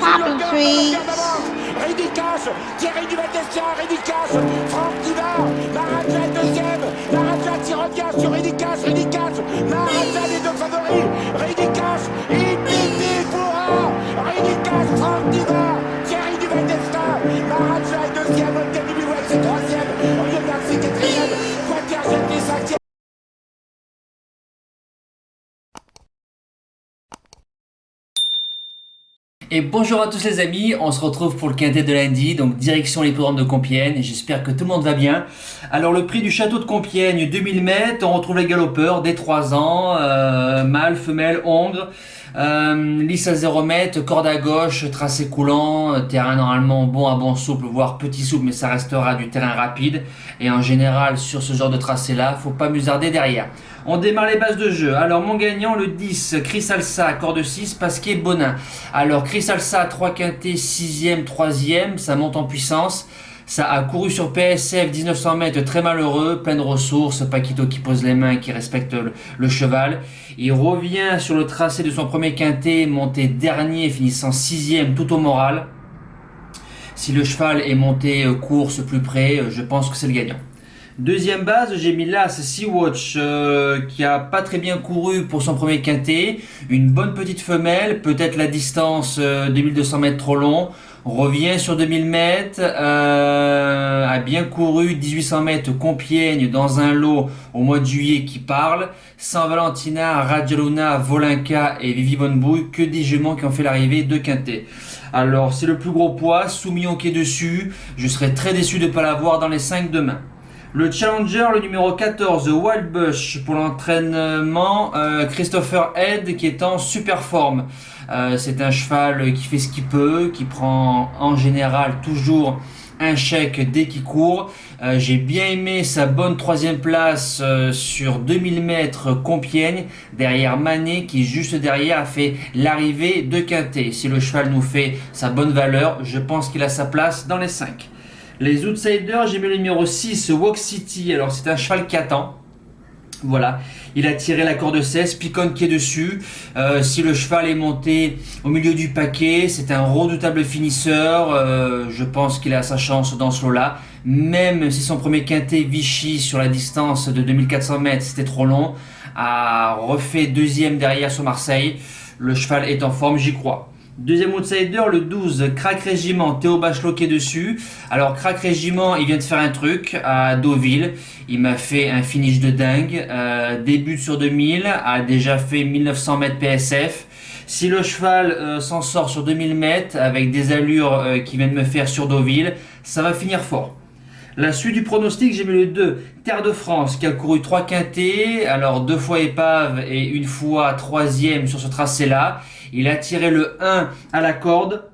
Popping trees. Ridicache, Thierry Duval-Destia, Ridicache, Franck Diva, Maharaja deuxième, Maharaja qui revient sur Ridicache, Maharaja les deux favoris, Ridicache, Infinity Foura, Ridicache, Franck Diva, Thierry Duval-Destia, Maharaja est deuxième, Olga Bibiouel c'est troisième, Olivier Garcia quatrième, Quater Jetty cinquième. Et bonjour à tous les amis, on se retrouve pour le quintet de lundi, donc direction l'hippodrome de Compiègne, j'espère que tout le monde va bien. Alors le prix du château de Compiègne, 2000 mètres, on retrouve les galopeurs dès 3 ans, mâle, femelle, hongre, lisse à 0 mètres, corde à gauche, tracé coulant, terrain normalement bon à bon souple, voire petit souple, mais ça restera du terrain rapide. Et en général sur ce genre de tracé là, faut pas musarder derrière. On démarre les bases de jeu. Alors mon gagnant le 10, Chris Alsa, corde 6, Pasquier Bonin. Alors Chris Alsa, 3 quintés, 6ème, 3ème, ça monte en puissance. Ça a couru sur PSF 1900 mètres, très malheureux, plein de ressources, Paquito qui pose les mains, qui respecte le cheval. Il revient sur le tracé de son premier quintet, monté dernier, finissant 6ème tout au moral. Si le cheval est monté course plus près, je pense que c'est le gagnant. Deuxième base, j'ai mis l'As Sea-Watch qui a pas très bien couru pour son premier quintet. Une bonne petite femelle, peut-être la distance 2200 mètres trop long. Revient sur 2000 mètres, a bien couru 1800 mètres Compiègne dans un lot au mois de juillet qui parle. San Valentina, Radjaluna, Volinka et Vivi Bonbouille, que des juments qui ont fait l'arrivée de quintet. Alors c'est le plus gros poids, Soumillon qui est dessus. Je serais très déçu de ne pas l'avoir dans les 5 demain. Le challenger, le numéro 14, Wild Bush, pour l'entraînement, Christopher Head qui est en super forme. C'est un cheval qui fait ce qu'il peut, qui prend en général toujours un chèque dès qu'il court. J'ai bien aimé sa bonne 3ème place sur 2000 mètres Compiègne, derrière Manet qui juste derrière a fait l'arrivée de quintet. Si le cheval nous fait sa bonne valeur, je pense qu'il a sa place dans les 5. Les outsiders, j'ai mis le numéro 6, Walk City. Alors c'est un cheval qui attend. Voilà, il a tiré la corde 16, Picon qui est dessus. Si le cheval est monté au milieu du paquet, c'est un redoutable finisseur. Je pense qu'il a sa chance dans ce lot-là. Même si son premier quintet Vichy sur la distance de 2400 mètres, c'était trop long, a refait 2ème derrière sur Marseille. Le cheval est en forme, j'y crois. Deuxième outsider, le 12, Crac Régiment, Théo Bachelot qui est dessus. Alors Crac Régiment, il vient de faire un truc à Deauville. Il m'a fait un finish de dingue. Débute sur 2000, a déjà fait 1900 mètres PSF. Si le cheval s'en sort sur 2000 mètres avec des allures qu'il vient de me faire sur Deauville, ça va finir fort. La suite du pronostic, j'ai mis le 2, Terre de France, qui a couru 3 quintets, alors 2 fois épave et 1 fois 3ème sur ce tracé-là. Il a tiré le 1 à la corde.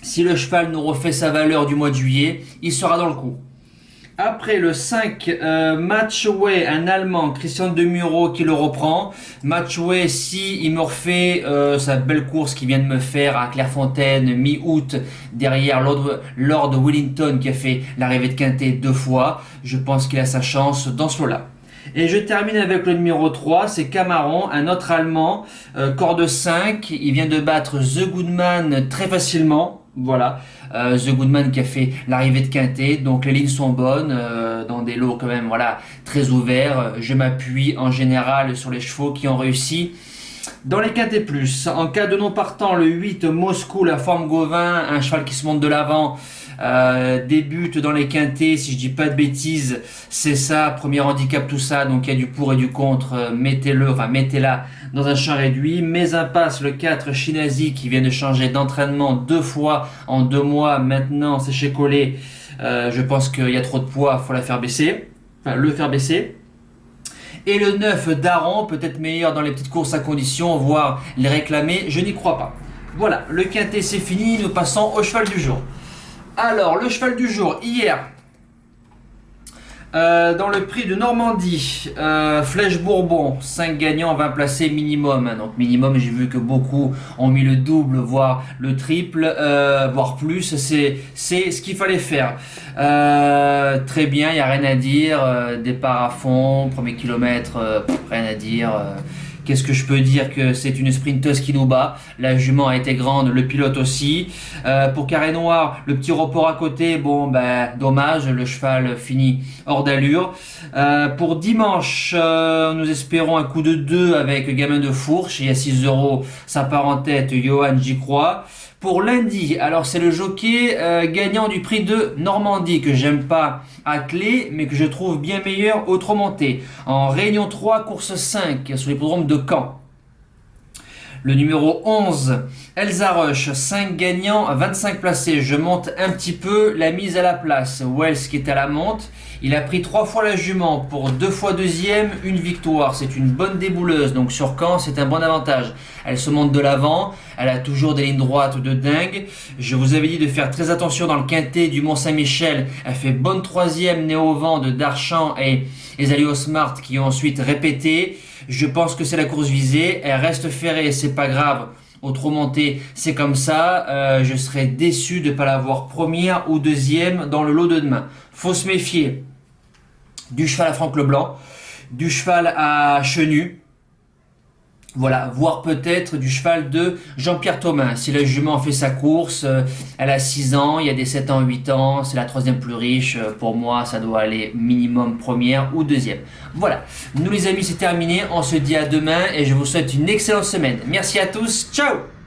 Si le cheval nous refait sa valeur du mois de juillet, il sera dans le coup. Après le 5, Matchway, un Allemand, Christian Demuro qui le reprend. Matchway, si il me refait sa belle course qu'il vient de me faire à Clairefontaine, mi-août, derrière Lord Wellington qui a fait l'arrivée de quintet 2 fois, je pense qu'il a sa chance dans ce lot-là. Et je termine avec le numéro 3, c'est Camaron, un autre Allemand, corde 5, il vient de battre The Goodman très facilement. Voilà, The Goodman qui a fait l'arrivée de quintet, donc les lignes sont bonnes, dans des lots quand même voilà très ouverts. Je m'appuie en général sur les chevaux qui ont réussi dans les quintets plus. En cas de non partant, le 8, Moscou, la forme Gauvin, un cheval qui se monte de l'avant, débute dans les quintets, si je dis pas de bêtises, c'est ça, premier handicap, tout ça, donc il y a du pour et du contre, mettez-la dans un champ réduit. Mais impasse, le 4, Shinazi qui vient de changer d'entraînement 2 fois en 2 mois, maintenant c'est chez Collet, je pense qu'il y a trop de poids, faut le faire baisser. Et le 9, Daron, peut-être meilleur dans les petites courses à condition, voire les réclamer, je n'y crois pas. Voilà, le quintet c'est fini, nous passons au cheval du jour. Alors, le cheval du jour, hier, Dans le prix de Normandie, Flèche Bourbon, 5 gagnants, 20 placés minimum. Donc minimum, j'ai vu que beaucoup ont mis le double, voire le triple, voire plus. C'est ce qu'il fallait faire. Très bien, il n'y a rien à dire. Départ à fond, premier kilomètre, rien à dire. Qu'est-ce que je peux dire? Que c'est une sprinteuse qui nous bat. La jument a été grande, le pilote aussi. Pour Carré Noir, le petit report à côté, bon ben dommage, le cheval finit hors d'allure. Pour dimanche, nous espérons un coup de 2 avec Gamin de Fourche. Il y a 6 euros, ça part en tête, Johan, j'y crois. Pour lundi, alors c'est le jockey gagnant du prix de Normandie que j'aime pas à clé mais que je trouve bien meilleur autre monté. En Réunion 3, course 5 sur l'hippodrome de Caen. Le numéro 11, Elsa Rush, 5 gagnants, 25 placés. Je monte un petit peu la mise à la place. Wells qui est à la monte. Il a pris 3 fois la jument pour 2 fois deuxième, une victoire. C'est une bonne débouleuse. Donc sur Caen, c'est un bon avantage. Elle se monte de l'avant. Elle a toujours des lignes droites de dingue. Je vous avais dit de faire très attention dans le quintet du Mont-Saint-Michel. Elle fait bonne troisième, née au vent de Darchamp et Zalio Smart qui ont ensuite répété. Je pense que c'est la course visée. Elle reste ferrée, c'est pas grave. Autre montée, c'est comme ça. Je serais déçu de ne pas l'avoir première ou deuxième dans le lot de demain. Faut se méfier du cheval à Franck Leblanc, du cheval à Chenu. Voilà, voire peut-être du cheval de Jean-Pierre Thomas. Si la jument fait sa course, elle a 6 ans, il y a des 7 ans, 8 ans, c'est la troisième plus riche. Pour moi, ça doit aller minimum première ou deuxième. Voilà, nous les amis, c'est terminé. On se dit à demain et je vous souhaite une excellente semaine. Merci à tous, ciao!